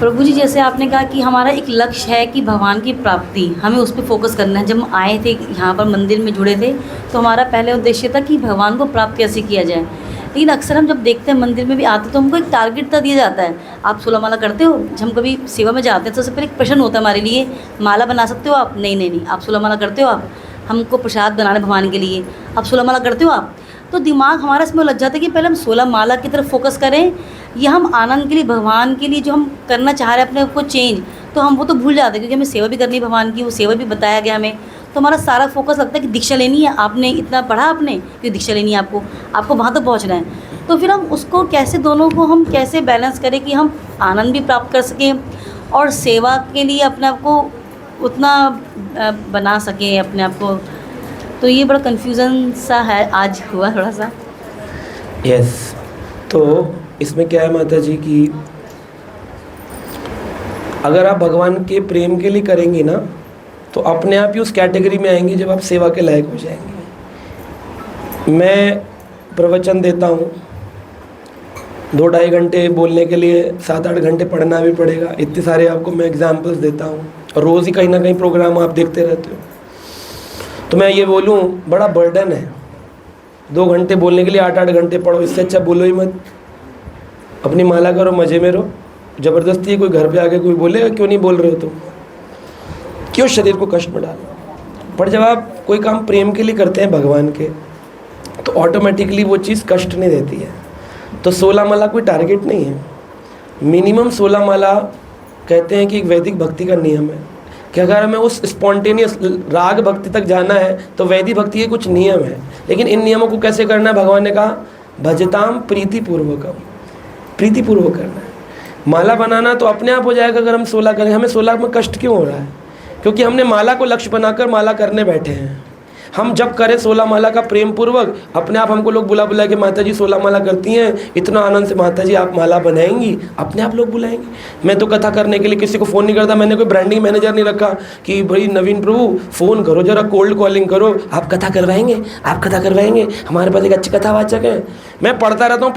प्रभु जी, जैसे आपने कहा कि हमारा एक लक्ष्य है कि भगवान की प्राप्ति, हमें उस पे फोकस करना है। जब हम आए थे यहाँ पर मंदिर में जुड़े थे, तो हमारा पहले उद्देश्य था कि भगवान को प्राप्त कैसे किया जाए। लेकिन अक्सर हम जब देखते हैं मंदिर में भी आते तो हमको एक टारगेट दिया जाता है, आप 16 माला करते हो। जब हम कभी सेवा में जाते हैं तो सबसे पहले एक प्रश्न होता है हमारे लिए, माला बना सकते हो आप? नहीं नहीं नहीं। आप 16 माला करते हो? आप, हमको प्रसाद बनाना है भगवान के लिए, आप 16 माला करते हो आप? तो दिमाग हमारा इसमें लग जाता है कि पहले हम 16 माला की तरफ फोकस करें, या हम आनंद के लिए, भगवान के लिए जो हम करना चाह रहे हैं अपने आप को चेंज, तो हम वो तो भूल जाते हैं क्योंकि हमें सेवा भी करनी है भगवान की, वो सेवा भी बताया गया हमें। तो हमारा सारा फोकस लगता है कि दीक्षा लेनी है, आपने इतना पढ़ा, आपने कि दीक्षा लेनी है आपको वहाँ तक पहुँचना है। तो फिर हम उसको कैसे, दोनों को हम कैसे बैलेंस करें कि हम आनंद भी प्राप्त कर सकें और सेवा के लिए अपने आप को उतना बना सकें अपने आप को। तो ये बड़ा कन्फ्यूज़न सा है, आज हुआ थोड़ा सा। यस, तो इसमें क्या है माता जी कि अगर आप भगवान के प्रेम के लिए करेंगी ना, तो अपने आप ही उस कैटेगरी में आएंगी जब आप सेवा के लायक हो जाएंगे। मैं प्रवचन देता हूँ, 2-2.5 घंटे बोलने के लिए 7-8 घंटे पढ़ना भी पड़ेगा। इतने सारे आपको मैं एग्जाम्पल्स देता हूँ, रोज़ ही कहीं ना कहीं प्रोग्राम आप देखते रहते हो। तो मैं ये बोलूँ, बड़ा बर्डन है 2 घंटे बोलने के लिए 8-8 घंटे पढ़ो। इससे अच्छा बोलो ही मत, अपनी माला करो, मज़े में रहो। ज़बरदस्ती कोई घर पे आके कोई बोलेगा क्यों नहीं बोल रहे हो तुम, क्यों शरीर को कष्ट में डालो। पर जब आप कोई काम प्रेम के लिए करते हैं भगवान के, तो ऑटोमेटिकली वो चीज़ कष्ट नहीं देती है। तो 16 माला कोई टारगेट नहीं है, मिनिमम 16 माला कहते हैं कि एक वैदिक भक्ति का नियम है कि अगर हमें उस स्पॉन्टेनियस राग भक्ति तक जाना है तो वैदिक भक्ति के कुछ नियम है। लेकिन इन नियमों को कैसे करना है, भगवान ने कहा भजताम प्रीतिपूर्वकम, प्रीतिपूर्वक करना है। माला बनाना तो अपने आप हो जाएगा अगर हम 16 करें। हमें 16 में कष्ट क्यों हो रहा है? क्योंकि हमने माला को लक्ष्य बनाकर माला करने बैठे हैं। हम जब करें 16 माला का प्रेम पूर्वक, अपने आप हमको लोग बुला के माता जी 16 माला करती हैं, इतना आनंद से माता जी आप माला बनाएंगी, अपने आप लोग बुलाएंगे। मैं तो कथा करने के लिए किसी को फ़ोन नहीं करता, मैंने कोई ब्रांडिंग मैनेजर नहीं रखा कि भाई नवीन प्रभु फ़ोन करो, जरा कोल्ड कॉलिंग करो, आप कथा करवाएंगे, आप कथा करवाएंगे, हमारे पास एक अच्छे कथावाचक है। मैं पढ़ता रहता हूँ,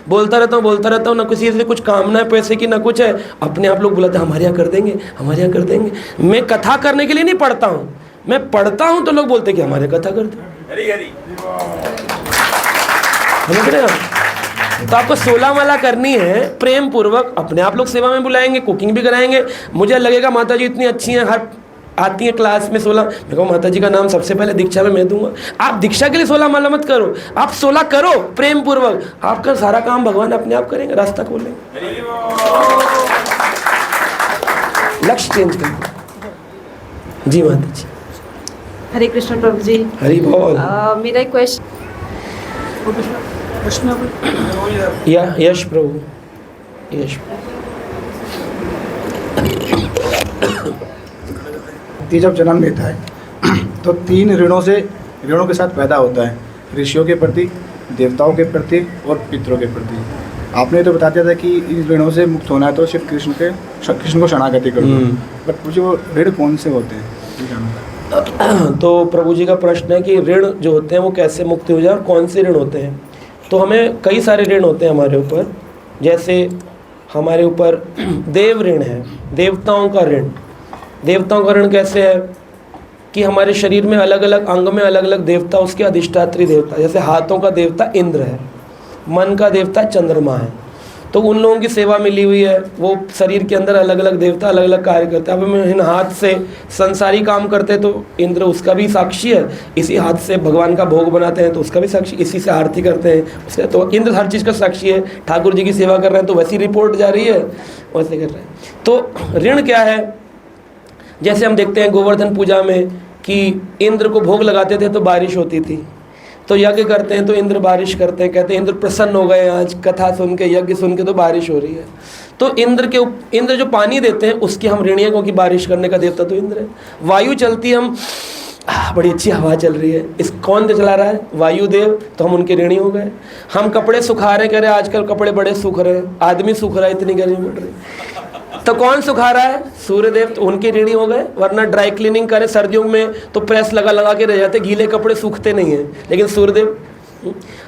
बोलता रहता हूँ, ना किसी से कुछ कामना है पैसे की, ना कुछ है। अपने आप लोग बुलाते हैं, हमारे यहाँ कर देंगे, हमारे यहाँ कर देंगे। मैं कथा करने के लिए नहीं पढ़ता हूँ, मैं पढ़ता हूं तो लोग बोलते कि हमारे कथा करते। समझ रहे हैं? तो आपको 16 माला करनी है प्रेम पूर्वक, अपने आप लोग सेवा में बुलाएंगे, कुकिंग भी कराएंगे। मुझे लगेगा माता जी इतनी अच्छी हैं, हर आती हैं क्लास में 16, मैं कहूँ माता जी का नाम सबसे पहले दीक्षा में मैं दूंगा। आप दीक्षा के लिए 16 माला मत करो, आप 16 करो प्रेम पूर्वक, आपका सारा काम भगवान अपने आप करेंगे, रास्ता खोलेंगे। लक्ष्य चेंज करें। जी माता जी। हरे कृष्ण प्रभु जी। हरि बोल। मेरा एक क्वेश्चन। यश प्रभु, यश। जब जन्म लेता है तो 3 ऋणों के साथ पैदा होता है, ऋषियों के प्रति, देवताओं के प्रति और पितरों के प्रति। आपने तो बता दिया था कि इन ऋणों से मुक्त होना है तो सिर्फ कृष्ण को शरणागति करो। बट मुझे वो ऋण कौन से होते हैं? तो प्रभु जी का प्रश्न है कि ऋण जो होते हैं वो कैसे मुक्त हो जाए और कौन से ऋण होते हैं। तो हमें कई सारे ऋण होते हैं हमारे ऊपर। जैसे हमारे ऊपर देव ऋण है, देवताओं का ऋण। देवताओं का ऋण कैसे है कि हमारे शरीर में अलग अलग अंग में अलग अलग देवता, उसके अधिष्ठात्री देवता। जैसे हाथों का देवता इंद्र है, मन का देवता चंद्रमा है। तो उन लोगों की सेवा मिली हुई है, वो शरीर के अंदर अलग अलग देवता अलग अलग कार्य करते हैं। अब हम इन हाथ से संसारी काम करते हैं तो इंद्र उसका भी साक्षी है, इसी हाथ से भगवान का भोग बनाते हैं तो उसका भी साक्षी, इसी से आरती करते हैं उसका, तो इंद्र हर चीज़ का साक्षी है। ठाकुर जी की सेवा कर रहे हैं तो वैसी रिपोर्ट जा रही है, वैसे कर रहे हैं। तो ऋण क्या है? जैसे हम देखते हैं गोवर्धन पूजा में कि इंद्र को भोग लगाते थे तो बारिश होती थी, तो यज्ञ करते हैं तो इंद्र बारिश करते हैं, कहते हैं इंद्र प्रसन्न हो गए, आज कथा सुन के, यज्ञ सुन के तो बारिश हो रही है। तो इंद्र जो पानी देते हैं उसकी हम ऋणी हैं, क्योंकि बारिश करने का देवता तो इंद्र है। वायु चलती है, हम बड़ी अच्छी हवा चल रही है, इस कौन चला रहा है? वायुदेव, तो हम उनके ऋणी हो गए। हम कपड़े सुखा रहे, कह रहे आजकल कपड़े बड़े सूख रहे हैं, आदमी सूख रहा है, इतनी गर्मी बढ़ रही है, तो कौन सुखा रहा है? सूर्यदेव, तो उनके ऋणी हो गए। वरना ड्राई क्लीनिंग करें सर्दियों में तो प्रेस लगा के रह जाते, गीले कपड़े सूखते नहीं हैं, लेकिन सूर्यदेव।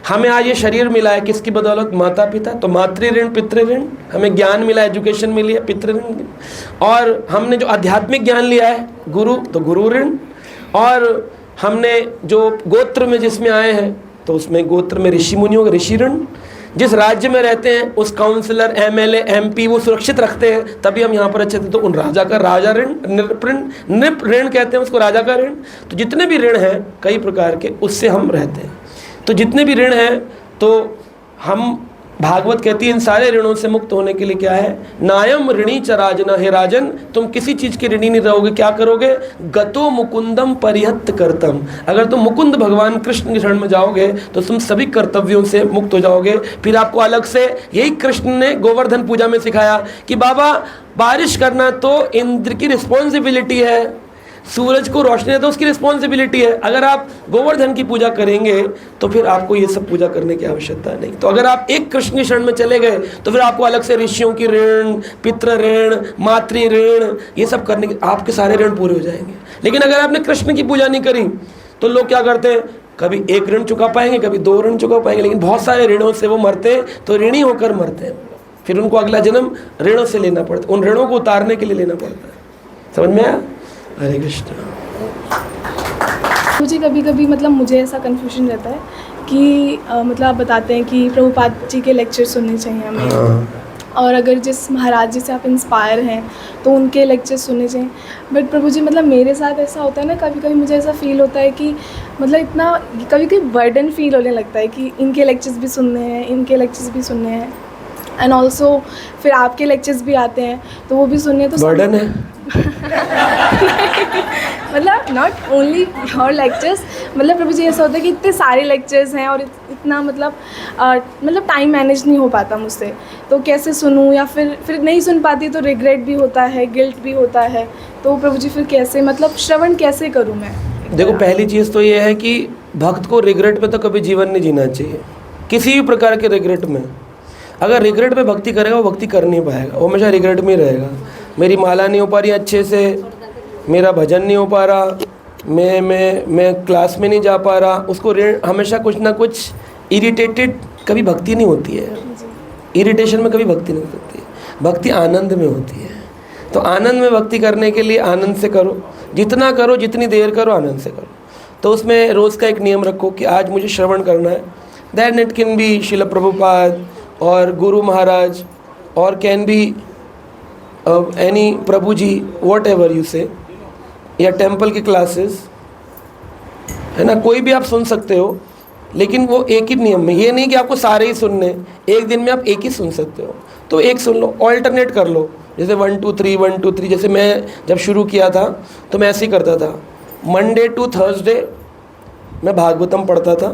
हमें आज ये शरीर मिला है किसकी बदौलत? माता पिता। तो मातृ ऋण पितृ ऋण, हमें ज्ञान मिला, एजुकेशन मिली है, पितृ ऋण। और हमने जो आध्यात्मिक ज्ञान लिया है गुरु, तो गुरु ऋण। और हमने जो गोत्र में जिसमें आए हैं तो उसमें गोत्र में ऋषि मुनियों का ऋषि ऋण। जिस राज्य में रहते हैं उस काउंसलर, एमएलए, एमपी वो सुरक्षित रखते हैं तभी हम यहाँ पर अच्छे थे, तो उन राजा का राजा ऋण, नृप ऋण कहते हैं उसको, राजा का ऋण। तो जितने भी ऋण हैं कई प्रकार के, उससे हम रहते हैं। तो जितने भी ऋण हैं तो हम, भागवत कहती है इन सारे ऋणों से मुक्त होने के लिए क्या है? नायम ऋणी च राजना, हे राजन तुम किसी चीज़ के ऋणी नहीं रहोगे। क्या करोगे? गतो मुकुंदम परिहत करतम, अगर तुम मुकुंद भगवान कृष्ण के शरण में जाओगे तो तुम सभी कर्तव्यों से मुक्त हो जाओगे। फिर आपको अलग से, यही कृष्ण ने गोवर्धन पूजा में सिखाया कि बाबा बारिश करना तो इंद्र की रिस्पॉन्सिबिलिटी है, सूरज को रोशनी है तो उसकी रिस्पॉन्सिबिलिटी है। अगर आप गोवर्धन की पूजा करेंगे तो फिर आपको ये सब पूजा करने की आवश्यकता नहीं। तो अगर आप एक कृष्ण की शरण में चले गए तो फिर आपको अलग से ऋषियों की ऋण, पितृ ऋण, मातृ ऋण, ये सब करने के आपके सारे ऋण पूरे हो जाएंगे। लेकिन अगर आपने कृष्ण की पूजा नहीं करी तो लोग क्या करते हैं, कभी एक ऋण चुका पाएंगे, कभी 2 ऋण चुका पाएंगे, लेकिन बहुत सारे ऋणों से वो मरते हैं, तो ऋणी होकर मरते हैं। फिर उनको अगला जन्म ऋणों से लेना पड़ता है, उन ऋणों को उतारने के लिए लेना पड़ता है। समझ में आया? हरे कृष्ण। मुझे कभी कभी मतलब मुझे ऐसा कन्फ्यूजन रहता है कि मतलब आप बताते हैं कि प्रभुपाद जी के लेक्चर सुनने चाहिए हमें। हाँ। और अगर जिस महाराज जी से आप इंस्पायर हैं तो उनके लेक्चर सुनने चाहिए। बट प्रभु जी मतलब मेरे साथ ऐसा होता है ना, कभी कभी मुझे ऐसा फील होता है कि मतलब इतना कभी कभी बर्डन फील होने लगता है कि इनके लेक्चर्स भी सुनने हैं, इनके लेक्चर्स भी सुनने हैं, एंड ऑल्सो फिर आपके लेक्चर्स भी आते हैं तो वो भी सुनने। तो बर्डन है मतलब नॉट ओनली योर लेक्चर्स, मतलब प्रभु जी ऐसा होता है कि इतने सारे लेक्चर्स हैं और इतना मतलब टाइम मैनेज नहीं हो पाता मुझसे, तो कैसे सुनूं, या फिर नहीं सुन पाती तो रिग्रेट भी होता है, गिल्ट भी होता है। तो प्रभु जी फिर कैसे, मतलब श्रवण कैसे करूं मैं? देखो, पहली चीज़ तो ये है कि भक्त को रिग्रेट में तो कभी जीवन नहीं जीना चाहिए, किसी भी प्रकार के रिग्रेट में। अगर रिग्रेट में भक्ति करेगा वो भक्ति कर नहीं पाएगा, वो हमेशा रिग्रेट में ही रहेगा। मेरी माला नहीं हो पा रही अच्छे से, मेरा भजन नहीं हो पा रहा, मैं क्लास में नहीं जा पा रहा, उसको हमेशा कुछ ना कुछ इरिटेटेड, कभी भक्ति नहीं होती है। इरिटेशन में कभी भक्ति नहीं होती है, भक्ति आनंद में होती है। तो आनंद में भक्ति करने के लिए आनंद से करो, जितना करो, जितनी देर करो, आनंद से करो। तो उसमें रोज़ का एक नियम रखो कि आज मुझे श्रवण करना है। दैट इट कैन बी शिला प्रभुपाद और गुरु महाराज, और can be any Prabhu ji, whatever you say, या टेम्पल की क्लासेस, है ना, कोई भी आप सुन सकते हो। लेकिन वो एक ही नियम में, ये नहीं कि आपको सारे ही सुनने, एक दिन में आप एक ही सुन सकते हो, तो एक सुन लो, ऑल्टरनेट कर लो। जैसे 1 2 3 1 2 3, जैसे मैं जब शुरू किया था तो मैं ऐसे ही करता था। मंडे टू थर्सडे मैं भागवतम पढ़ता था,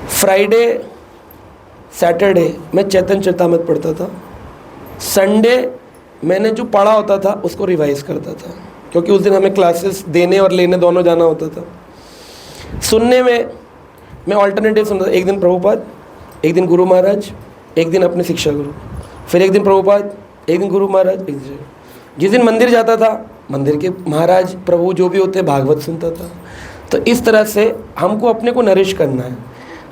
फ्राइडे सैटरडे मैं चैतन्य चरितामृत पढ़ता था, संडे मैंने जो पढ़ा होता था उसको रिवाइज करता था, क्योंकि उस दिन हमें क्लासेस देने और लेने दोनों जाना होता था। सुनने में मैं ऑल्टरनेटिव सुनता था, एक दिन प्रभुपाद, एक दिन गुरु महाराज, एक दिन अपने शिक्षा गुरु, फिर एक दिन प्रभुपाद, एक दिन गुरु महाराज, एक दिन जिस दिन मंदिर जाता था मंदिर के महाराज प्रभु जो भी होते भागवत सुनता था। तो इस तरह से हमको अपने को नरिश करना है,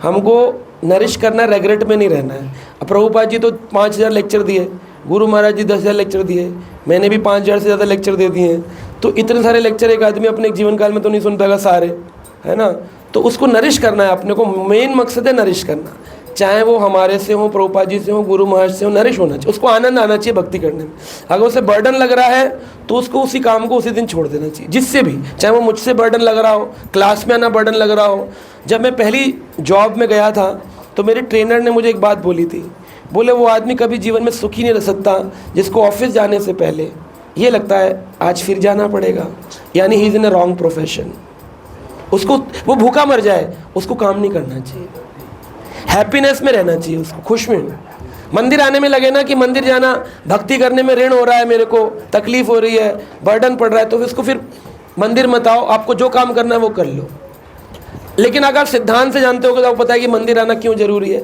हमको नरिश करना है, रेग्रेट में नहीं रहना है। अब प्रभुपाद जी तो 5000 लेक्चर दिए, गुरु महाराज जी 10,000 लेक्चर दिए, मैंने भी 5000 से ज़्यादा लेक्चर दे दिए हैं। तो इतने सारे लेक्चर एक आदमी अपने जीवन काल में तो नहीं सुन पाएगा सारे, है ना। तो उसको नरिश करना है अपने को, मेन मकसद है नरिश करना, चाहे वो हमारे से हो, प्रभुपाद जी से हो, गुरु महाराज से हो, नरिश होना चाहिए, उसको आनंद आना चाहिए भक्ति करने में। अगर उसे बर्डन लग रहा है तो उसको उसी काम को उसी दिन छोड़ देना चाहिए, जिससे भी, चाहे वो मुझसे बर्डन लग रहा हो, क्लास में आना बर्डन लग रहा हो। जब मैं पहली जॉब में गया था तो मेरे ट्रेनर ने मुझे एक बात बोली थी, बोले वो आदमी कभी जीवन में सुखी नहीं रह सकता जिसको ऑफिस जाने से पहले ये लगता है आज फिर जाना पड़ेगा, यानी he is in a wrong profession. उसको वो भूखा मर जाए, उसको काम नहीं करना चाहिए, हैप्पीनेस में रहना चाहिए, उसको खुश में। मंदिर आने में लगे ना कि मंदिर जाना, भक्ति करने में ऋण हो रहा है, मेरे को तकलीफ हो रही है, बर्डन पड़ रहा है, तो उसको फिर मंदिर मत आओ, आपको जो काम करना है वो कर लो। लेकिन अगर सिद्धांत से जानते हो तो आपको पता है कि मंदिर आना क्यों जरूरी है।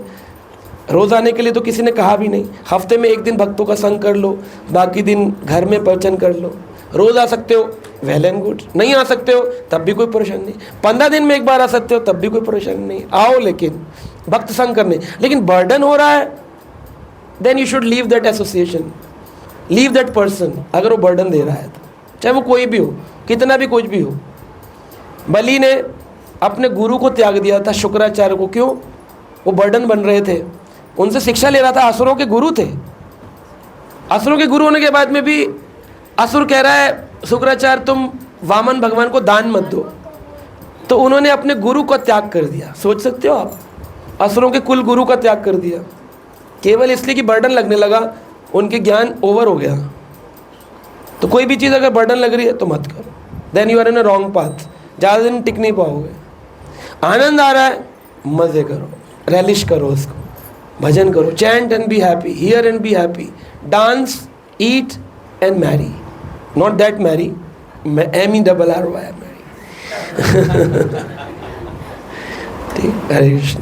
रोज़ आने के लिए तो किसी ने कहा भी नहीं, हफ्ते में एक दिन भक्तों का संग कर लो, बाकी दिन घर में प्रवचन कर लो। रोज़ आ सकते हो, वेल एंड गुड। नहीं आ सकते हो तब भी कोई परेशानी नहीं, 15 दिन में एक बार आ सकते हो तब भी कोई परेशानी नहीं, आओ लेकिन भक्त संग करने। लेकिन बर्डन हो रहा है, then you should leave that association, leave that person. अगर वो बर्डन दे रहा है तो, चाहे वो कोई भी हो, कितना भी कुछ भी हो। बलि ने अपने गुरु को त्याग दिया था, शुक्राचार्य को। क्यों? वो बर्डन बन रहे थे, उनसे शिक्षा ले रहा था, असुरों के गुरु थे। असुरों के गुरु होने के बाद में भी असुर कह रहा है शुक्राचार्य तुम वामन भगवान को दान मत दो, तो उन्होंने अपने गुरु का त्याग कर दिया। सोच सकते हो आप, असुरों के कुल गुरु का त्याग कर दिया केवल इसलिए कि बर्डन लगने लगा, उनके ज्ञान ओवर हो गया। तो कोई भी चीज़ अगर बर्डन लग रही है तो मत करो, then you are in a wrong path, ज़्यादा दिन टिक नहीं पाओगे। आनंद आ रहा है, मज़े करो, रेलिश करो उसको, भजन करो, chant and be happy, hear and be happy, dance, eat and merry, not that marry, MERRY merry. ठीक, हरे कृष्ण।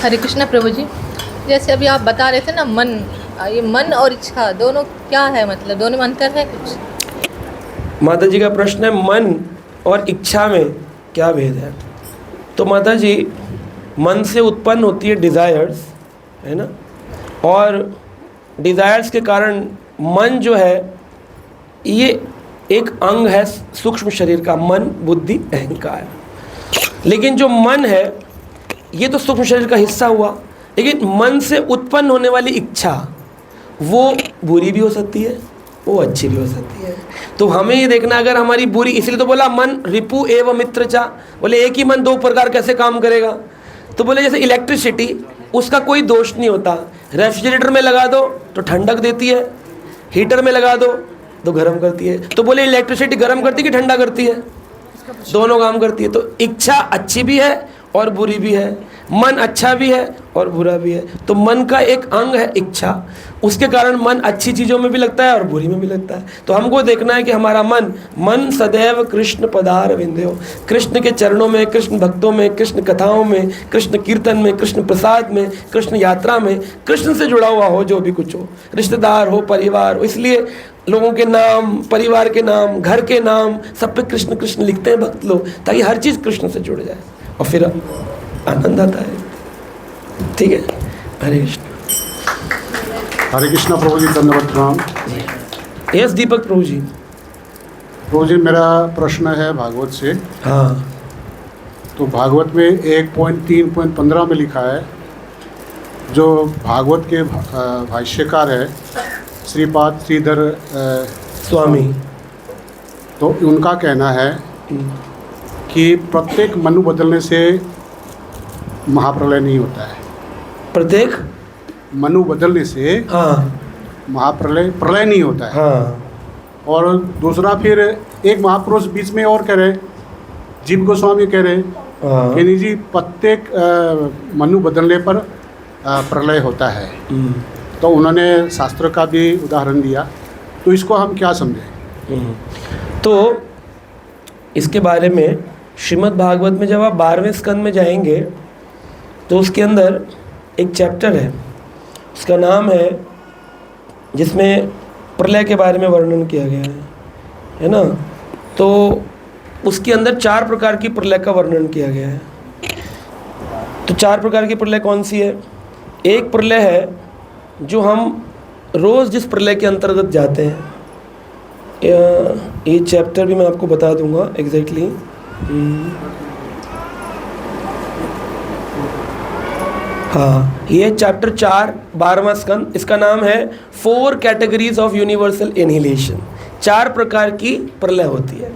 हरे कृष्णा प्रभु जी। जैसे अभी आप बता रहे थे ना, मन, ये मन और इच्छा दोनों क्या है, मतलब दोनों में अंतर है कुछ? माता जी का प्रश्न है मन और इच्छा में क्या भेद है। तो माता जी, मन से उत्पन्न होती है डिज़ायर्स, है ना, और डिज़ायर्स के कारण मन जो है ये एक अंग है सूक्ष्म शरीर का, मन, बुद्धि, अहंकार। लेकिन जो मन है ये तो सूक्ष्म शरीर का हिस्सा हुआ, लेकिन मन से उत्पन्न होने वाली इच्छा वो बुरी भी हो सकती है, वो अच्छी भी हो सकती है। तो हमें ये देखना, अगर हमारी बुरी, इसलिए तो बोला मन रिपु एवं मित्र चा, बोले एक ही मन दो प्रकार कैसे काम करेगा। तो बोले जैसे इलेक्ट्रिसिटी, उसका कोई दोष नहीं होता, रेफ्रिजरेटर में लगा दो तो ठंडक देती है, हीटर में लगा दो तो गर्म करती है। तो बोले इलेक्ट्रिसिटी गर्म करती है कि ठंडा करती है? दोनों काम करती है। तो इच्छा अच्छी भी है और बुरी भी है, मन अच्छा भी है और बुरा भी है। तो मन का एक अंग है इच्छा, उसके कारण मन अच्छी चीज़ों में भी लगता है और बुरी में भी लगता है। तो हमको देखना है कि हमारा मन सदैव कृष्ण पदार विंध्यो, कृष्ण के चरणों में, कृष्ण भक्तों में, कृष्ण कथाओं में, कृष्ण कीर्तन में, कृष्ण प्रसाद में, कृष्ण यात्रा में, कृष्ण से जुड़ा हुआ हो, जो भी कुछ हो, रिश्तेदार हो, परिवार हो। इसलिए लोगों के नाम, परिवार के नाम, घर के नाम, सब पे कृष्ण कृष्ण लिखते हैं भक्त लोग, ताकि हर चीज़ कृष्ण से जुड़ जाए और फिर आनंद आता है। ठीक है, हरे कृष्ण। हरे कृष्णा प्रभु जी, धन्यवाद, प्रणाम। यस दीपक प्रभु जी। प्रभु जी, मेरा प्रश्न है भागवत से। हाँ, तो भागवत में 1.3.15 में लिखा है, जो भागवत के भाष्यकार है श्रीपाद श्रीधर स्वामी, तो उनका कहना है कि प्रत्येक मनु बदलने से महाप्रलय नहीं होता है। प्रत्येक मनु बदलने से हाँ प्रलय नहीं होता है। हाँ। और दूसरा, फिर एक महापुरुष बीच में और कह रहे, जीव गोस्वामी कह रहे हाँ। कि नहीं जी, प्रत्येक मनु बदलने पर प्रलय होता है। तो उन्होंने शास्त्र का भी उदाहरण दिया, तो इसको हम क्या समझें? तो इसके बारे में श्रीमद् भागवत में जब आप 12वें स्कंद में जाएंगे तो उसके अंदर एक चैप्टर है, उसका नाम है, जिसमें प्रलय के बारे में वर्णन किया गया है ना। तो उसके अंदर 4 प्रकार की प्रलय का वर्णन किया गया है। तो 4 प्रकार की प्रलय कौन सी है? एक प्रलय है जो हम रोज़ जिस प्रलय के अंतर्गत जाते हैं, ये चैप्टर भी मैं आपको बता दूंगा एग्जैक्टली। हाँ, ये चैप्टर 4 12वां स्कंद, इसका नाम है 4 कैटेगरीज ऑफ यूनिवर्सल एनिहिलेशन। 4 प्रकार की प्रलय होती है।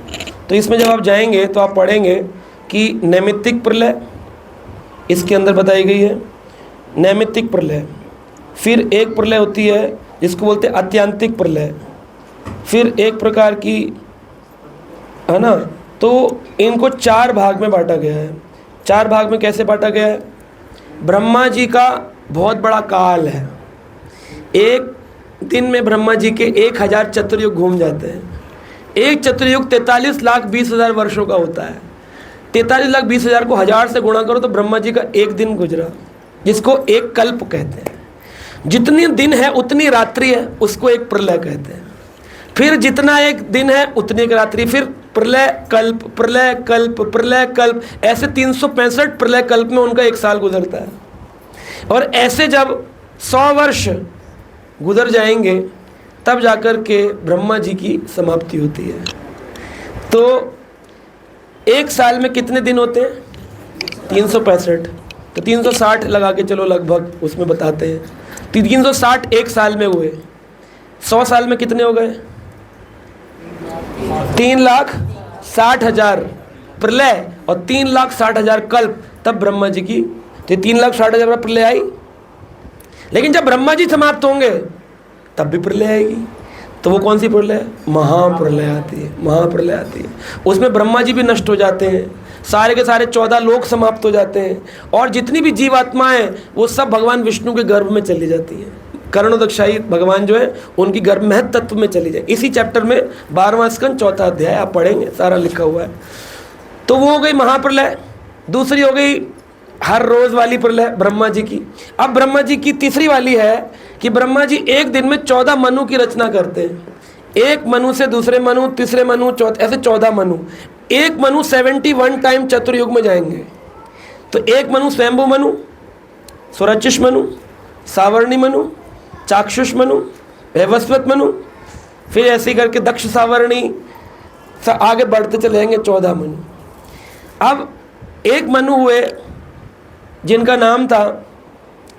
तो इसमें जब आप जाएंगे तो आप पढ़ेंगे कि नैमित्तिक प्रलय इसके अंदर बताई गई है, नैमित्तिक प्रलय। फिर एक प्रलय होती है जिसको बोलते हैं आत्यांतिक प्रलय। फिर एक प्रकार की, है ना, तो इनको 4 भाग में बांटा गया है। 4 भाग में कैसे बांटा गया है? ब्रह्मा जी का बहुत बड़ा काल है, एक दिन में ब्रह्मा जी के 1000 चतुर्युग घूम जाते हैं। एक चतुर्युग 43,20,000 वर्षों का होता है। 43,20,000 को 1000 से गुणा करो तो ब्रह्मा जी का एक दिन गुजरा, जिसको एक कल्प कहते हैं। जितनी दिन है उतनी रात्रि है, उसको एक प्रलय कहते हैं। फिर जितना एक दिन है उतनी एक रात्रि, फिर प्रलय कल्प, प्रलय कल्प, प्रलय कल्प, ऐसे 365 प्रलय कल्प में उनका एक साल गुजरता है। और ऐसे जब 100 वर्ष गुजर जाएंगे तब जाकर के ब्रह्मा जी की समाप्ति होती है। तो एक साल में कितने दिन होते हैं? 365, तो 360 लगा के चलो लगभग, उसमें बताते हैं। तो 360 एक साल में हुए, 100 साल में कितने हो गए? 3,60,000 प्रलय और 3,60,000 कल्प, तब ब्रह्मा जी की, तो 3,60,000 प्रलय आई। लेकिन जब ब्रह्मा जी समाप्त होंगे तब भी प्रलय आएगी। तो वो कौन सी प्रलय? महाप्रलय आती है, महाप्रलय आती है। उसमें ब्रह्मा जी भी नष्ट हो जाते हैं, सारे के सारे 14 लोक समाप्त हो जाते हैं, और जितनी भी जीवात्माएं वो सब भगवान विष्णु के गर्भ में चली जाती हैं। कर्णोदक्षाई भगवान जो है उनकी गर्भ महत तत्व में चली जाए। इसी चैप्टर में 12वां स्कंद 4था अध्याय आप पढ़ेंगे, सारा लिखा हुआ है। तो वो हो गई महाप्रलय। दूसरी हो गई हर रोज वाली प्रलय ब्रह्मा जी की। अब ब्रह्मा जी की तीसरी वाली है कि ब्रह्मा जी एक दिन में 14 मनु की रचना करते हैं। एक मनु से दूसरे मनु, तीसरे मनु, चौथे, ऐसे 14 मनु। एक मनु 71 टाइम चतुर्युग में जाएंगे। तो एक मनु स्वयंभू मनु, स्वरचिष मनु, सावर्णी मनु, चाक्षुष मनु, वैवस्वत मनु, फिर ऐसे करके दक्ष सावर्णी, आगे बढ़ते चले जाएंगे 14 मनु। अब एक मनु हुए जिनका नाम था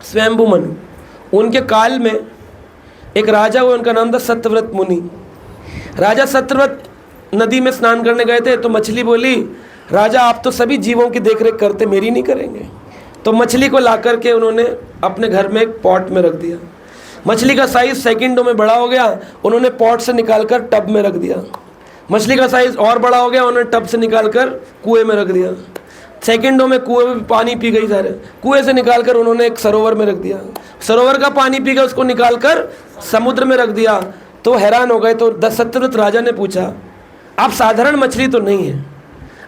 स्वयंभू मनु। उनके काल में एक राजा हुआ, उनका नाम था सत्यव्रत मुनि। राजा सत्यव्रत नदी में स्नान करने गए थे, तो मछली बोली, राजा आप तो सभी जीवों की देखरेख करते, मेरी नहीं करेंगे? तो मछली को ला करके उन्होंने अपने घर में एक पॉट में रख दिया। मछली का साइज सेकंडों में बड़ा हो गया, उन्होंने पॉट से निकालकर टब में रख दिया। मछली का साइज और बड़ा हो गया, उन्होंने टब से निकालकर कुएं में रख दिया। सेकंडों में कुएं में पानी पी गई, सारे कुएं से निकालकर उन्होंने एक सरोवर में रख दिया। सरोवर का पानी पी गया, उसको निकालकर समुद्र में रख दिया। तो हैरान हो गए। तो सत्यव्रत राजा ने पूछा, आप साधारण मछली तो नहीं है,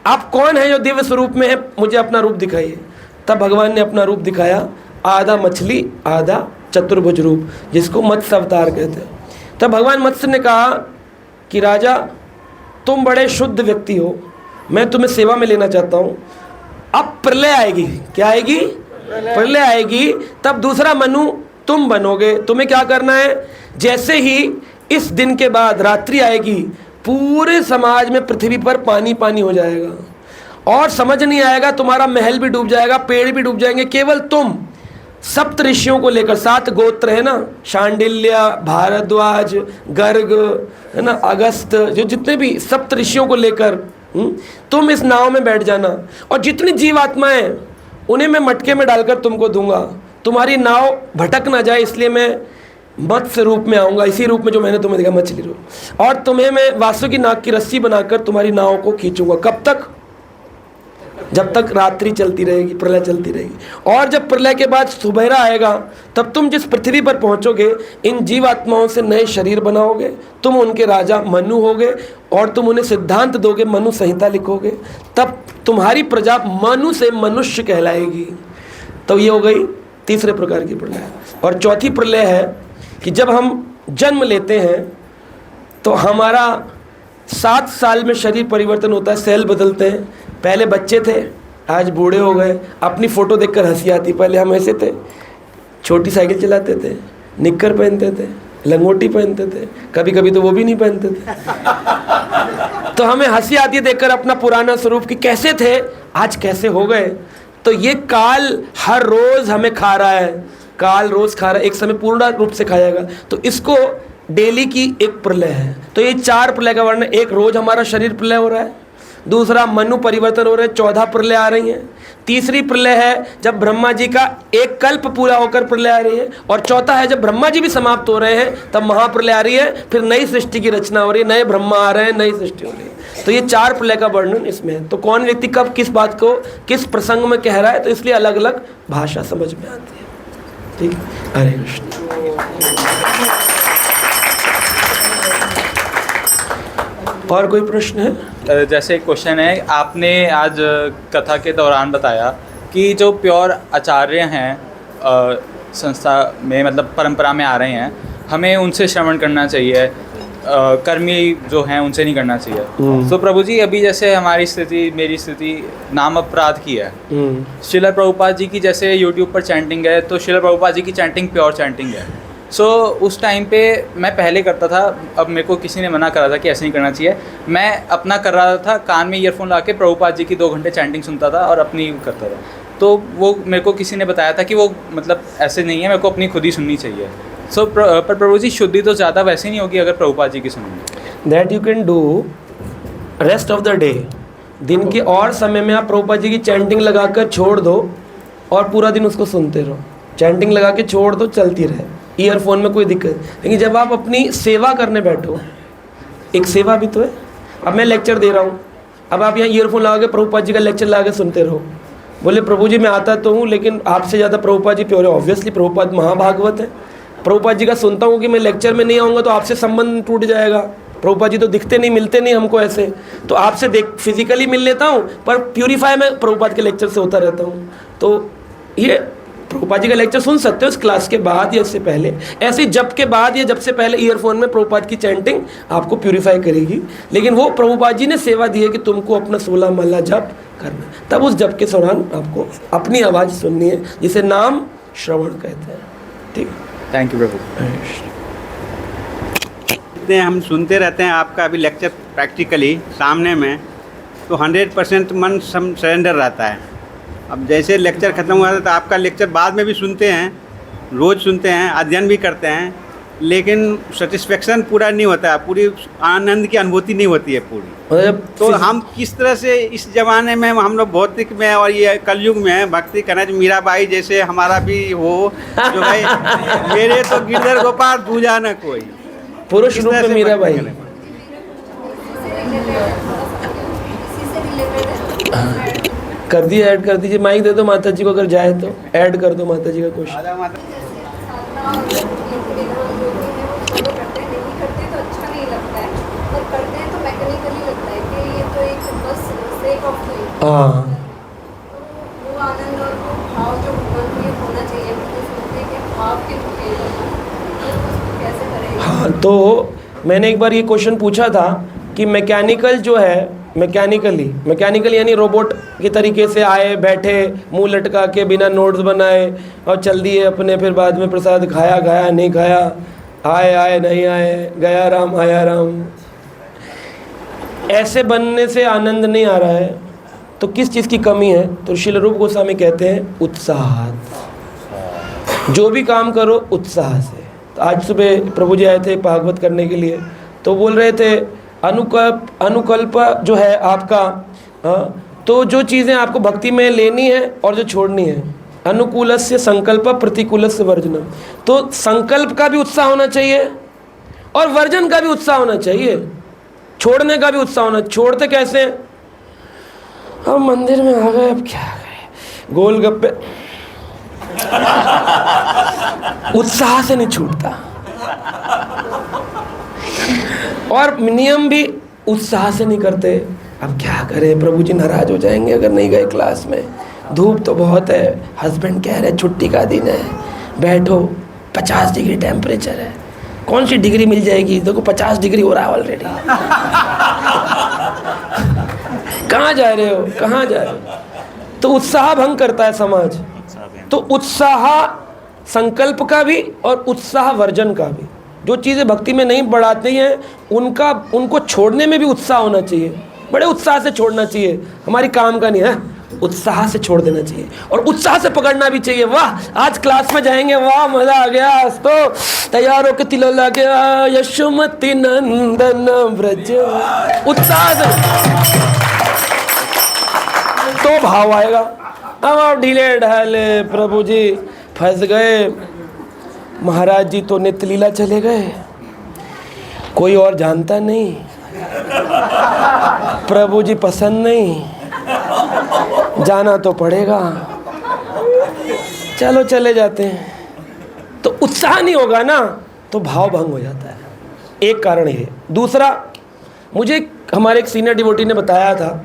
आप कौन है जो दिव्य स्वरूप में है, मुझे अपना रूप दिखाइए। तब भगवान ने अपना रूप दिखाया, आधा मछली आधा चतुर्भुज रूप, जिसको मत्स्य अवतार कहते हैं। तब भगवान मत्स्य ने कहा कि राजा तुम बड़े शुद्ध व्यक्ति हो, मैं तुम्हें सेवा में लेना चाहता हूँ। अब प्रलय आएगी, क्या आएगी? प्रलय आएगी, तब दूसरा मनु तुम बनोगे। तुम्हें क्या करना है? जैसे ही इस दिन के बाद रात्रि आएगी, पूरे समाज में पृथ्वी पर पानी पानी हो जाएगा और समझ नहीं आएगा, तुम्हारा महल भी डूब जाएगा, पेड़ भी डूब जाएंगे, केवल तुम सप्त ऋषियों को लेकर, 7 गोत्र है ना, शांडिल्य, भारद्वाज, गर्ग है ना, अगस्त, जो जितने भी सप्त ऋषियों को लेकर तुम इस नाव में बैठ जाना, और जितनी जीवात्माएं उन्हें मैं मटके में डालकर तुमको दूंगा। तुम्हारी नाव भटक ना जाए, इसलिए मैं मत्स्य रूप में आऊँगा, इसी रूप में जो मैंने तुम्हें देखा, मछली रूप। और तुम्हें मैं वासुकी नाग की रस्सी बनाकर तुम्हारी नाव को खींचूंगा। कब तक? जब तक रात्रि चलती रहेगी, प्रलय चलती रहेगी। और जब प्रलय के बाद सुबेरा आएगा, तब तुम जिस पृथ्वी पर पहुंचोगे, इन जीवात्माओं से नए शरीर बनाओगे, तुम उनके राजा मनु होगे और तुम उन्हें सिद्धांत दोगे, मनु संहिता लिखोगे, तब तुम्हारी प्रजा मनु से मनुष्य कहलाएगी। तो ये हो गई तीसरे प्रकार की प्रलय। और चौथी प्रलय है कि जब हम जन्म लेते हैं तो हमारा 7 साल में शरीर परिवर्तन होता है, सेल बदलते हैं। पहले बच्चे थे, आज बूढ़े हो गए। अपनी फ़ोटो देखकर हंसी आती, पहले हम ऐसे थे, छोटी साइकिल चलाते थे, निक्कर पहनते थे, लंगोटी पहनते थे, कभी कभी तो वो भी नहीं पहनते थे। तो हमें हंसी आती है देखकर अपना पुराना स्वरूप कि कैसे थे, आज कैसे हो गए। तो ये काल हर रोज़ हमें खा रहा है, काल रोज़ खा रहा है, एक समय पूर्ण रूप से खाएगा। तो इसको डेली की एक प्रलय है। तो ये 4 प्रलय का वर्णन। एक रोज़ हमारा शरीर प्रलय हो रहा है, दूसरा मनु परिवर्तन हो रहे हैं, 14 प्रलय आ रही हैं। तीसरी प्रलय है जब ब्रह्मा जी का एक कल्प पूरा होकर प्रलय आ रही है। और चौथा है जब ब्रह्मा जी भी समाप्त हो रहे हैं, तब महाप्रलय आ रही है, फिर नई सृष्टि की रचना हो रही है, नए ब्रह्मा आ रहे हैं, नई सृष्टि हो रही है। तो ये 4 प्रलय का वर्णन इसमें है। तो कौन व्यक्ति कब किस बात को किस प्रसंग में कह रहा है, तो इसलिए अलग अलग भाषा समझ में आती है। ठीक है, हरे कृष्ण। और कोई प्रश्न है? जैसे एक क्वेश्चन है, आपने आज कथा के दौरान बताया कि जो प्योर आचार्य हैं संस्था में, मतलब परंपरा में आ रहे हैं, हमें उनसे श्रवण करना चाहिए। कर्मी जो हैं उनसे नहीं करना चाहिए। तो प्रभु जी अभी जैसे हमारी स्थिति, मेरी स्थिति नाम अपराध की है। श्रील प्रभुपाद जी की जैसे यूट्यूब पर चैंटिंग है, तो श्रील प्रभुपाद जी की चैंटिंग प्योर चैंटिंग है। सो उस टाइम पे मैं पहले करता था, अब मेरे को किसी ने मना करा था कि ऐसे नहीं करना चाहिए। मैं अपना कर रहा था, कान में ईयरफोन ला के प्रभुपाद जी की 2 घंटे चैंटिंग सुनता था और अपनी करता था। तो वो मेरे को किसी ने बताया था कि वो मतलब ऐसे नहीं है, मेरे को अपनी खुद ही सुननी चाहिए। सो पर प्रभु जी शुद्धि तो ज़्यादा वैसे नहीं होगी अगर प्रभुपाद जी की सुनेंगे। That you can do rest of the day. दिन के और समय में आप प्रभुपाद जी की चैंटिंग लगाकर छोड़ दो और पूरा दिन उसको सुनते रहो। चैंटिंग लगा के छोड़ दो, चलती रहे, ईयरफोन में कोई दिक्कत। लेकिन जब आप अपनी सेवा करने बैठो, एक सेवा भी तो है। अब मैं लेक्चर दे रहा हूँ, अब आप यहाँ ईयरफोन लगा के प्रभुपाद जी का लेक्चर लगा के सुनते रहो। बोले प्रभु जी मैं आता तो हूँ लेकिन आपसे ज़्यादा प्रभुपाद जी प्योर है। ऑब्वियसली प्रभुपाद महाभागवत है। प्रभुपाद जी का सुनता हूँ कि मैं लेक्चर में नहीं आऊँगा तो आपसे संबंध टूट जाएगा। प्रभुपाद जी तो दिखते नहीं, मिलते नहीं हमको ऐसे, तो आपसे फिजिकली मिल लेता हूँ पर प्यूरीफाई मैं प्रभुपाद के लेक्चर से होता रहता हूँ। तो ये प्रभुपाद जी का लेक्चर सुन सकते हो इस क्लास के बाद या इससे पहले। ऐसे ही जप के बाद या जब से पहले ईयरफोन में प्रभुपाद की चैंटिंग आपको प्यूरीफाई करेगी। लेकिन वो प्रभुपाद जी ने सेवा दी है कि तुमको अपना 16 माला जप करना, तब उस जप के दौरान आपको अपनी आवाज़ सुननी है, जिसे नाम श्रवण कहते हैं। ठीक, थैंक यू प्रभु। इतने हम सुनते रहते हैं आपका अभी लेक्चर प्रैक्टिकली सामने में, तो 100% मन सरेंडर रहता है। अब जैसे लेक्चर ख़त्म हुआ था तो आपका लेक्चर बाद में भी सुनते हैं, रोज़ सुनते हैं, अध्ययन भी करते हैं, लेकिन सेटिस्फेक्शन पूरा नहीं होता है, पूरी आनंद की अनुभूति नहीं होती है पूरी। तो हम किस तरह से इस ज़माने में हम लोग भौतिक में और ये कलयुग में भक्ति करना, मीराबाई जैसे हमारा भी हो, जो भाई मेरे तो गिरधर गोपाल दूजा न कोई, पुरुष रूप में मीराबाई। कर दिए, ऐड कर दीजिए, माइक दे दो माता जी को, अगर जाए तो ऐड कर दो माता जी का क्वेश्चन। हाँ, हाँ, तो मैंने एक बार ये क्वेश्चन पूछा था कि मैकेनिकल जो है, मैकेनिकल यानी रोबोट के तरीके से आए, बैठे, मुंह लटका के बिना नोट्स बनाए और चल दिए अपने, फिर बाद में प्रसाद खाया, खाया नहीं खाया, आए नहीं आए, गया राम आया राम, ऐसे बनने से आनंद नहीं आ रहा है। तो किस चीज़ की कमी है? तो श्रील रूप गोस्वामी कहते हैं उत्साह। जो भी काम करो उत्साह से। तो आज सुबह प्रभु जी आए थे भागवत करने के लिए, तो बोल रहे थे अनुकल्प जो है आपका, तो जो चीज़ें आपको भक्ति में लेनी है और जो छोड़नी है, अनुकूलस्य संकल्प प्रतिकूलस्य वर्जनम। तो संकल्प का भी उत्साह होना चाहिए और वर्जन का भी उत्साह होना चाहिए, छोड़ने का भी उत्साह होना। छोड़ते कैसे? अब मंदिर में आ गए, अब क्या गए, गोलगप्पे, उत्साह से नहीं छूटता। और नियम भी उत्साह से नहीं करते। अब क्या करें, प्रभु जी नाराज हो जाएंगे अगर नहीं गए क्लास में, धूप तो बहुत है, हस्बैंड कह रहे छुट्टी का दिन है, बैठो, 50 डिग्री टेम्परेचर है, कौन सी डिग्री मिल जाएगी, देखो 50 डिग्री हो रहा है ऑलरेडी। कहाँ जा रहे हो, कहाँ जा रहे हो? तो उत्साह भंग करता है समाज। तो उत्साह संकल्प का भी और उत्साह वर्जन का भी। जो चीज़ें भक्ति में नहीं बढ़ाती हैं उनको छोड़ने में भी उत्साह होना चाहिए, बड़े उत्साह से छोड़ना चाहिए। हमारी काम का नहीं है, उत्साह से छोड़ देना चाहिए और उत्साह से पकड़ना भी चाहिए। वाह, आज क्लास में जाएंगे, वाह मजा आ गया, आज तो तैयार होकर तिलोला गया, यशोमती नंदन ब्रज, उत्साह से तो भाव आएगा। अब आप ढीले ढाले, प्रभु जी फंस गए, महाराज जी तो नित्य लीला चले गए, कोई और जानता नहीं, प्रभु जी पसंद नहीं, जाना तो पड़ेगा, चलो चले जाते हैं। तो उत्साह नहीं होगा ना, तो भाव भंग हो जाता है। एक कारण ये। दूसरा, मुझे हमारे एक सीनियर डिवोटी ने बताया था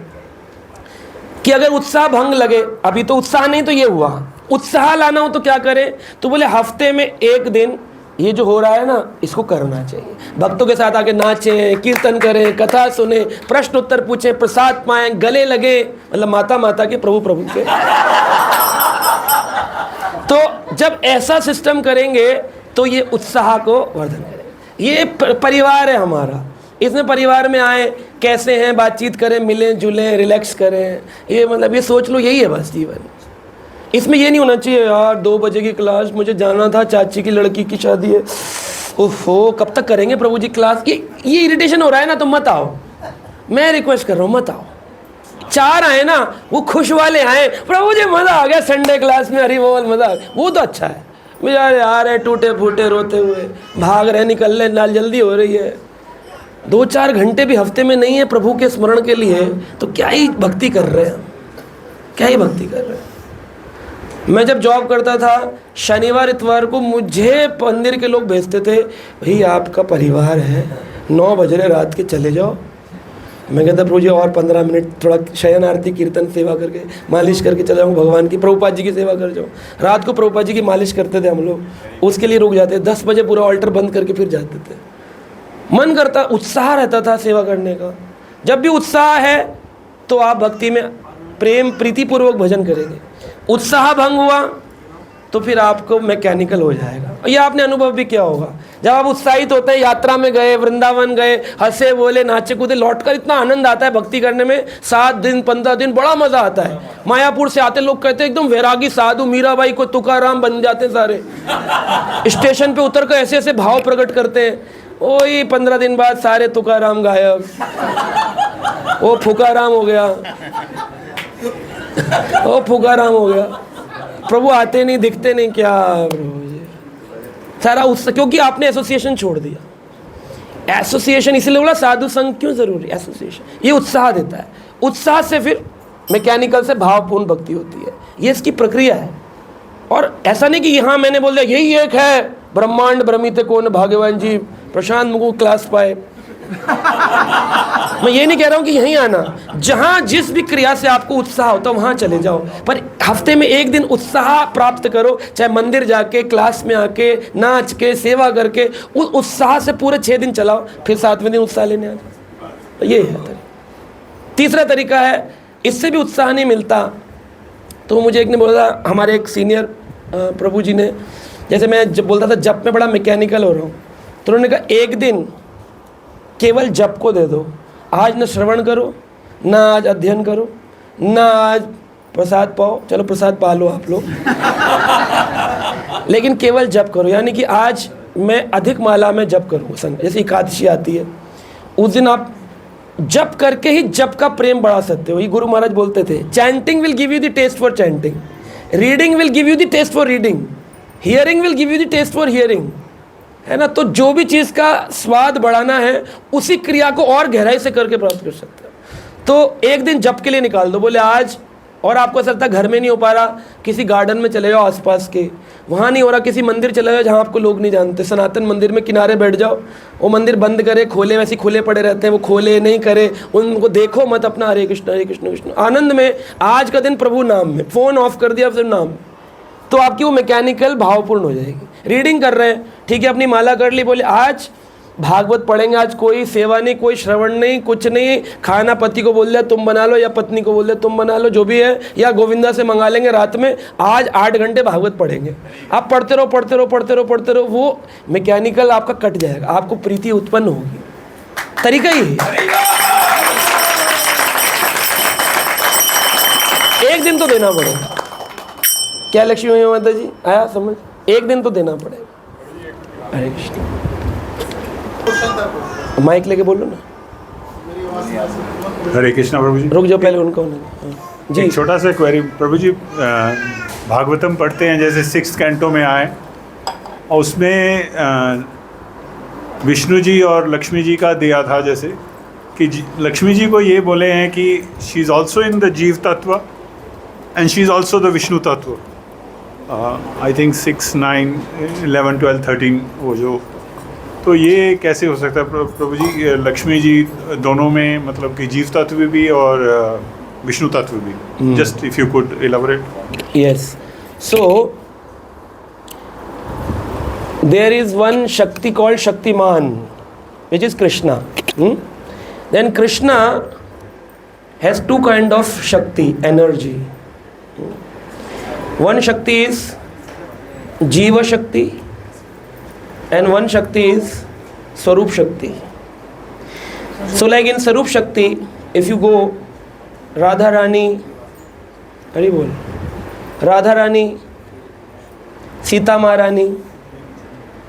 कि अगर उत्साह भंग लगे, अभी तो उत्साह नहीं, तो ये हुआ, उत्साह लाना हो तो क्या करें? तो बोले हफ्ते में एक दिन ये जो हो रहा है ना, इसको करना चाहिए। भक्तों के साथ आके नाचें, कीर्तन करें, कथा सुने, प्रश्न उत्तर पूछें, प्रसाद पाएं, गले लगे, मतलब माता माता के, प्रभु प्रभु के। तो जब ऐसा सिस्टम करेंगे तो ये उत्साह को वर्धन करेगा। ये परिवार है हमारा, इसमें परिवार में आए, कैसे हैं, बातचीत करें, मिलें जुलें, रिलैक्स करें, ये मतलब ये सोच लो, यही है बस जीवन। इसमें ये नहीं होना चाहिए यार 2 बजे की क्लास, मुझे जाना था, चाची की लड़की की शादी है, ओहो कब तक करेंगे प्रभु जी क्लास। ये इरिटेशन हो रहा है ना, तो मत आओ, मैं रिक्वेस्ट कर रहा हूँ मत आओ। 4 आए ना, वो खुश वाले आए, प्रभु जी मज़ा आ गया संडे क्लास में, हरी बोल मज़ा आ गया, वो तो अच्छा है। बेचारे आ रहे टूटे फूटे रोते हुए, भाग रहे, निकल रहे, नाल जल्दी हो रही है, 2-4 घंटे भी हफ्ते में नहीं है प्रभु के स्मरण के लिए, तो क्या ही भक्ति कर रहे हैं, क्या ही भक्ति कर रहे हैं। मैं जब जॉब करता था, शनिवार इतवार को मुझे मंदिर के लोग भेजते थे, भाई आपका परिवार है, 9 बज रहे रात के, चले जाओ। मैं कहता प्रभु जी और 15 मिनट थोड़ा शयन आरती कीर्तन सेवा करके मालिश करके चला जाऊँ, भगवान की प्रभुपाद जी की सेवा कर जाऊँ। रात को प्रभुपाद जी की मालिश करते थे हम लोग, उसके लिए रुक जाते, 10 बजे पूरा ऑल्टर बंद करके फिर जाते थे। मन करता, उत्साह रहता था सेवा करने का। जब भी उत्साह है तो आप भक्ति में प्रेम प्रीतिपूर्वक भजन करेंगे। उत्साह भंग हुआ तो फिर आपको मैकेनिकल हो जाएगा। ये आपने अनुभव भी किया होगा, जब आप उत्साहित होते हैं, यात्रा में गए, वृंदावन गए, हंसे बोले नाचे कूदे, लौटकर इतना आनंद आता है भक्ति करने में, 7 दिन 15 दिन बड़ा मजा आता है। मायापुर से आते लोग कहते हैं एकदम वैरागी साधु, मीराबाई को तुकाराम बन जाते हैं सारे। स्टेशन पे उतर कर ऐसे ऐसे भाव प्रकट करते हैं, वही 15 दिन बाद सारे तुकाराम गायब, वो फुकाराम हो गया, वो फुकाराम हो गया, प्रभु आते नहीं, दिखते नहीं, क्या प्रभु जी सारा उत्साह, क्योंकि आपने एसोसिएशन छोड़ दिया। एसोसिएशन इसलिए बोला साधु संघ क्यों जरूरी, एसोसिएशन ये उत्साह देता है, उत्साह से फिर मैकेनिकल से भावपूर्ण भक्ति होती है, ये इसकी प्रक्रिया है। और ऐसा नहीं कि यहाँ मैंने बोल दिया यही एक है, ब्रह्मांड भ्रमित कौन भाग्यवान जी, प्रशांत मुझको क्लास पाए। मैं ये नहीं कह रहा हूँ कि यहीं आना, जहाँ जिस भी क्रिया से आपको उत्साह होता है वहाँ चले जाओ, पर हफ्ते में एक दिन उत्साह प्राप्त करो, चाहे मंदिर जाके, क्लास में आके, नाच के, सेवा करके, उस उत्साह से पूरे 6 दिन चलाओ, फिर 7वें दिन उत्साह लेने आ जाओ। ये है तरीका। तीसरा तरीका है, इससे भी उत्साह नहीं मिलता तो मुझे एक ने बोला, हमारे एक सीनियर प्रभु जी ने, जैसे मैं जब बोलता था जप में बड़ा मैकेनिकल हो रहा हूँ, तो उन्होंने कहा एक दिन केवल जप को दे दो, आज न श्रवण करो, ना आज अध्ययन करो, ना आज प्रसाद पाओ, चलो प्रसाद पा लो आप लोग, लेकिन केवल जप करो। यानी कि आज मैं अधिक माला में जप करूँगा, जैसे एकादशी आती है, उस दिन आप जप करके ही जप का प्रेम बढ़ा सकते हो। ये गुरु महाराज बोलते थे, chanting will give you the taste for chanting, reading will give you the taste for reading, hearing will give you the taste for hearing, है ना। तो जो भी चीज़ का स्वाद बढ़ाना है, उसी क्रिया को और गहराई से करके प्राप्त कर सकते हो। तो एक दिन जप के लिए निकाल दो, बोले आज, और आपको ऐसा लगता है घर में नहीं हो पा रहा, किसी गार्डन में चले जाओ आसपास के, वहाँ नहीं हो रहा, किसी मंदिर चले जाओ जहाँ आपको लोग नहीं जानते, सनातन मंदिर में किनारे बैठ जाओ, वो मंदिर बंद करे खोले, वैसे खुले पड़े रहते हैं, वो खोले नहीं करे, उनको देखो मत, अपना हरे कृष्ण कृष्ण आनंद में, आज का दिन प्रभु नाम में, फ़ोन ऑफ कर दिया फिर नाम, तो आपकी वो मैकेनिकल भावपूर्ण हो जाएगी। रीडिंग कर रहे हैं, ठीक है, अपनी माला कर ली, बोले आज भागवत पढ़ेंगे, आज कोई सेवा नहीं, कोई श्रवण नहीं, कुछ नहीं, खाना पति को बोल दिया तुम बना लो, या पत्नी को बोल दिया तुम बना लो, जो भी है, या गोविंदा से मंगा लेंगे रात में, आज 8 घंटे भागवत पढ़ेंगे। आप पढ़ते रहो पढ़ते रहो पढ़ते रहो पढ़ते रहो, वो मैकेनिकल आपका कट जाएगा, आपको प्रीति उत्पन्न होगी। तरीका ही है, एक दिन तो देना पड़ेगा। क्या लक्ष्मी माता जी आया समझ, एक दिन तो देना पड़ेगा। हरे कृष्ण, माइक लेके बोलो ना। हरे कृष्णा प्रभु जी। रुक जाओ पहले उनका जी। एक छोटा सा क्वेरी प्रभु जी, भागवतम पढ़ते हैं जैसे 6th कैंटो में आए, और उसमें विष्णु जी और लक्ष्मी जी का दिया था, जैसे कि लक्ष्मी जी को ये बोले हैं कि she is also in the jiva tattva and she is also the Vishnu tattva. I think 6, 9, 11, 12, 13 वो जो, तो ये कैसे हो सकता है प्रभु जी, लक्ष्मी जी दोनों में, मतलब कि जीव तत्व भी और विष्णु तत्व भी, just if you could elaborate. Yes, so there is one Shakti called Shaktiman, which is Krishna. Then Krishna has two kind of Shakti, energy. One Shakti is Jiva Shakti and one Shakti is Swarup Shakti. So like in Swarup Shakti, if you go Radha Rani, Radha Rani, Sita Maharani,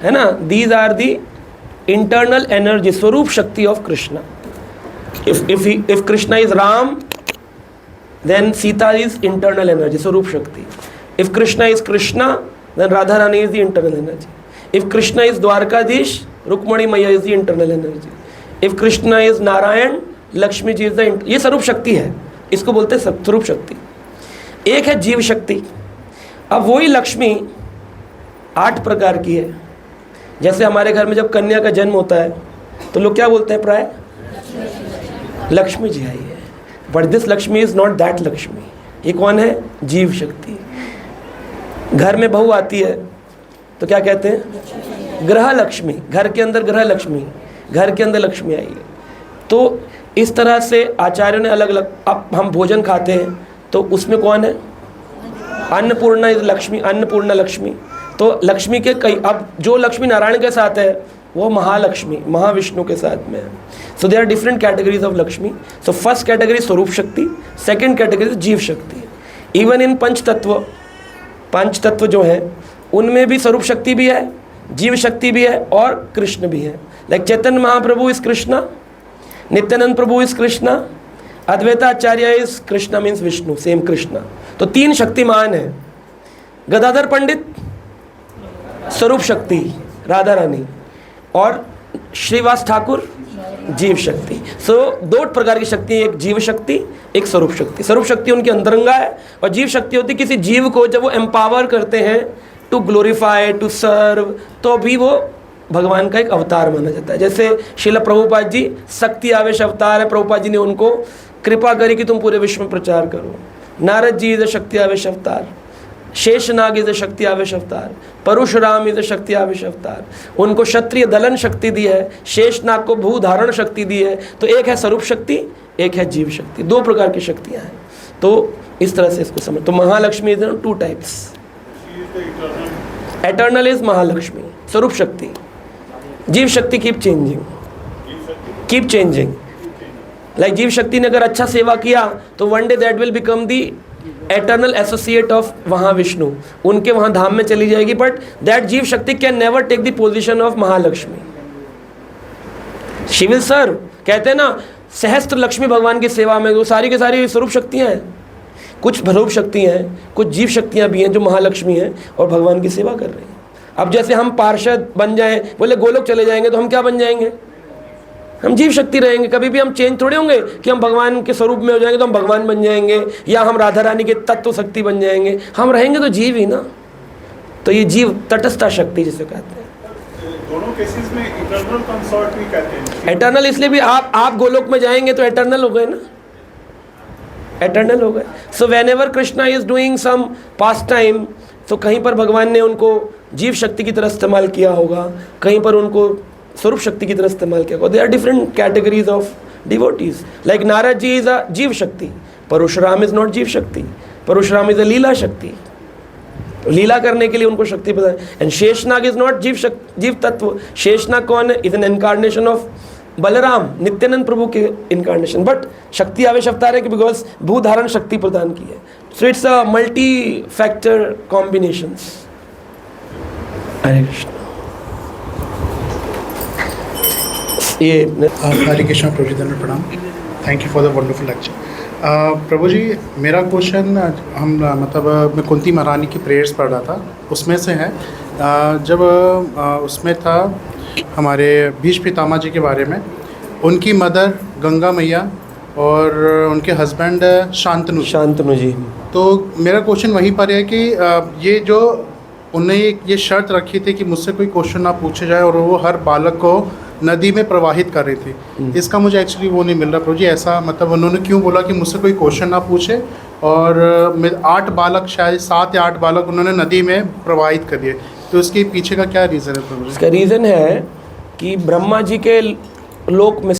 है ना, these are the internal energy, Swarup Shakti of Krishna. If Krishna is Ram, then Sita is internal energy, Swarup Shakti. If Krishna is Krishna, then Radharani is the internal energy. If Krishna is Dwarkadish, Rukmani Maya is the internal energy. If Krishna is Narayan, Lakshmi ji is the ये स्वरूप शक्ति है, इसको बोलते हैं स्वरूप शक्ति. एक है जीव शक्ति. अब वही लक्ष्मी 8 प्रकार की है. जैसे हमारे घर में जब कन्या का जन्म होता है तो लोग क्या बोलते हैं, प्राय लक्ष्मी जी आई है. But this Lakshmi is not that Lakshmi. ये कौन है, जीव शक्ति. घर में बहू आती है तो क्या कहते हैं, ग्रह लक्ष्मी. घर के अंदर ग्रह लक्ष्मी, घर के अंदर लक्ष्मी आई है. तो इस तरह से आचार्यों ने अलग अलग. अब हम भोजन खाते हैं तो उसमें कौन है, अन्नपूर्णा इज लक्ष्मी, अन्नपूर्णा लक्ष्मी. तो लक्ष्मी के कई, अब जो लक्ष्मी नारायण के साथ है वो महालक्ष्मी, महाविष्णु के साथ में है. So there are different categories of Lakshmi. So first category स्वरूप शक्ति, सेकंड कैटेगरी जीव शक्ति. इवन इन पंच तत्व जो है उनमें भी स्वरूप शक्ति भी है, जीव शक्ति भी है और कृष्ण भी है. Like Chaitanya Mahaprabhu is Krishna, Nityanand Prabhu is Krishna, Advaitacharya is Krishna means Vishnu, same Krishna. तो 3 शक्तिमान है. गदाधर पंडित स्वरूप शक्ति राधा रानी और श्रीवास ठाकुर जीव शक्ति. सो 2 प्रकार की शक्ति, एक जीव शक्ति, एक स्वरूप शक्ति. स्वरूप शक्ति उनकी अंतरंगा है और जीव शक्ति होती किसी जीव को जब वो एम्पावर करते हैं टू ग्लोरीफाई, टू सर्व, तो भी वो भगवान का एक अवतार माना जाता है. जैसे श्रील प्रभुपाद जी शक्ति आवेश अवतार है. प्रभुपाद जी ने उनको कृपा करी कि तुम पूरे विश्व में प्रचार करो. नारद जी इज अ शक्ति आवेश अवतार, शेषनाग इज अ शक्ति आवेश अवतार, परशुराम इज अ शक्ति आवेश अवतार. उनको क्षत्रिय दलन शक्ति दी है, शेषनाग को भूधारण शक्ति दी है. तो एक है स्वरूप शक्ति, एक है जीव शक्ति. 2 प्रकार की शक्तियाँ हैं. तो इस तरह से इसको समझ. तो Mahalakshmi is 2 types. Eternal is Mahalakshmi, स्वरूप शक्ति. जीव शक्ति कीप चेंजिंग. लाइक जीव शक्ति ने अगर अच्छा सेवा किया तो one day that will become the eternal associate of Mahavishnu, उनके वहाँ धाम में चली जाएगी. बट दैट जीव शक्ति can never take the position of Mahalakshmi. She will serve. कहते हैं ना, सहस्त्र लक्ष्मी भगवान की सेवा में, वो सारी की सारी स्वरूप शक्तियाँ हैं. कुछ स्वरूप शक्तियाँ हैं, कुछ जीव शक्तियाँ भी हैं जो महालक्ष्मी हैं और भगवान की सेवा कर रही हैं. अब जैसे हम पार्षद बन जाएं, बोले गोलोक चले जाएंगे, तो हम क्या बन जाएंगे, हम जीव शक्ति रहेंगे. कभी भी हम चेंज थोड़े होंगे कि हम भगवान के स्वरूप में हो जाएंगे तो हम भगवान बन जाएंगे, या हम राधा रानी के तत्व शक्ति बन जाएंगे. हम रहेंगे तो जीव ही ना. तो ये जीव तटस्था शक्ति जिसे कहते हैं. दोनों केसेस में इटर्नल कंसॉर्ट भी कहते हैं. एटर्नल इसलिए भी आप गोलोक में जाएंगे तो एटर्नल हो गए ना, एटर्नल हो गए. So whenever Krishna is doing some pastime, तो कहीं पर भगवान ने उनको जीव शक्ति की तरह इस्तेमाल किया होगा, कहीं पर उनको स्वरूप शक्ति की तरह इस्तेमाल किया होगा. They are different categories of devotees. Like Narad ji is a जीव शक्ति, परशुराम इज नॉट जीव शक्ति, परशुराम इज अ लीला शक्ति. लीला करने के लिए उनको शक्ति प्रदान. एंड शेषनाग इज नॉट जीव तत्व. शेषनाग कौन है, is an incarnation of Balaram, Nityananda Prabhu के इनकारनेशन. बट शक्ति आवेश अवतार है कि बिकॉज भूधारण शक्ति प्रदान की है. So it's a multi factor combinations. Hare Krishna. ये हरे कृष्ण प्रभु जी, धन्यवाद, प्रणाम. Thank you for the wonderful lecture. Prabhu ji, मेरा क्वेश्चन हम मतलब मैं कुंती महारानी की प्रेयर्स पढ़ रहा था, उसमें से है जब उसमें था हमारे भीष्म पितामह जी के बारे में, उनकी मदर गंगा मैया और उनके हस्बैंड शांतनु जी. तो मेरा क्वेश्चन वहीं पर है कि ये जो उन्हें ये शर्त रखी थी कि मुझसे कोई क्वेश्चन ना पूछे जाए और वो हर बालक को नदी में प्रवाहित कर रही थी, इसका मुझे एक्चुअली वो नहीं मिल रहा प्रभु जी. ऐसा मतलब उन्होंने क्यों बोला कि मुझसे कोई क्वेश्चन ना पूछे, और 8 बालक, शायद 7 या 8 बालक उन्होंने नदी में प्रवाहित कर दिए. तो उसके पीछे का क्या रीज़न है प्रभु जी? इसका रीज़न है कि ब्रह्मा जी के लोक में